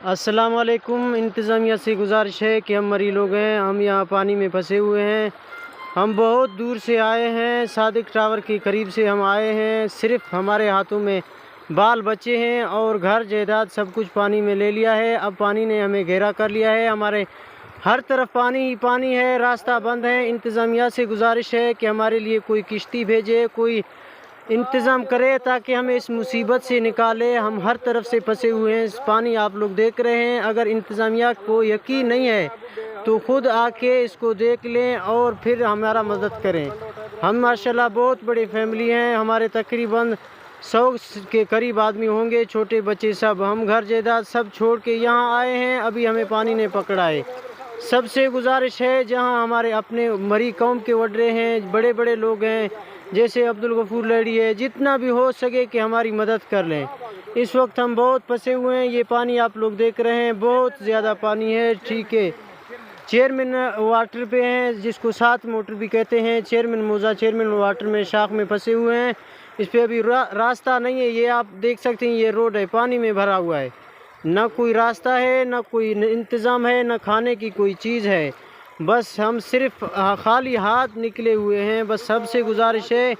अस्सलाम वालेकुम। इंतज़ामिया से गुजारिश है कि हम मरीज़ लोग हैं, हम यहाँ पानी में फंसे हुए हैं। हम बहुत दूर से आए हैं, सादिक टावर के करीब से हम आए हैं। सिर्फ हमारे हाथों में बाल बच्चे हैं और घर जायदाद सब कुछ पानी में ले लिया है। अब पानी ने हमें घेरा कर लिया है, हमारे हर तरफ पानी ही पानी है, रास्ता बंद है। इंतज़ामिया से गुजारिश है कि हमारे लिए कोई किश्ती भेजे, कोई इंतज़ाम करे ताकि हमें इस मुसीबत से निकाले। हम हर तरफ से फंसे हुए हैं, इस पानी आप लोग देख रहे हैं। अगर इंतज़ामिया को यकीन नहीं है तो ख़ुद आके इसको देख लें और फिर हमारा मदद करें। हम माशाल्लाह बहुत बड़ी फैमिली हैं, हमारे तकरीबन 100 के करीब आदमी होंगे, छोटे बच्चे सब। हम घर जायदाद सब छोड़ के यहाँ आए हैं, अभी हमें पानी ने पकड़ा है। सबसे गुजारिश है, जहाँ हमारे अपने मरी कौम के वडरे हैं, बड़े बड़े लोग हैं जैसे अब्दुल गफूर लड़ी है, जितना भी हो सके कि हमारी मदद कर लें। इस वक्त हम बहुत फंसे हुए हैं। ये पानी आप लोग देख रहे हैं, बहुत ज़्यादा पानी है। ठीक है, चेयरमैन वाटर पे हैं, जिसको 7 मोटर भी कहते हैं। चेयरमैन मोज़ा चेयरमैन वाटर में शाख में फंसे हुए हैं। इस पे अभी रास्ता नहीं है। ये आप देख सकते हैं, ये रोड है, पानी में भरा हुआ है। ना कोई रास्ता है, ना कोई इंतज़ाम है, ना खाने की कोई चीज़ है। बस हम सिर्फ खाली हाथ निकले हुए हैं। बस सबसे गुजारिश है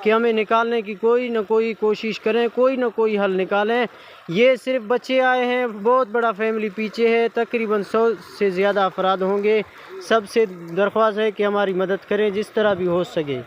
कि हमें निकालने की कोई ना कोई कोशिश करें, कोई ना कोई हल निकालें। ये सिर्फ बच्चे आए हैं, बहुत बड़ा फैमिली पीछे है, तकरीबन 100 से ज़्यादा अफराद होंगे। सबसे दरख्वास्त है कि हमारी मदद करें जिस तरह भी हो सके।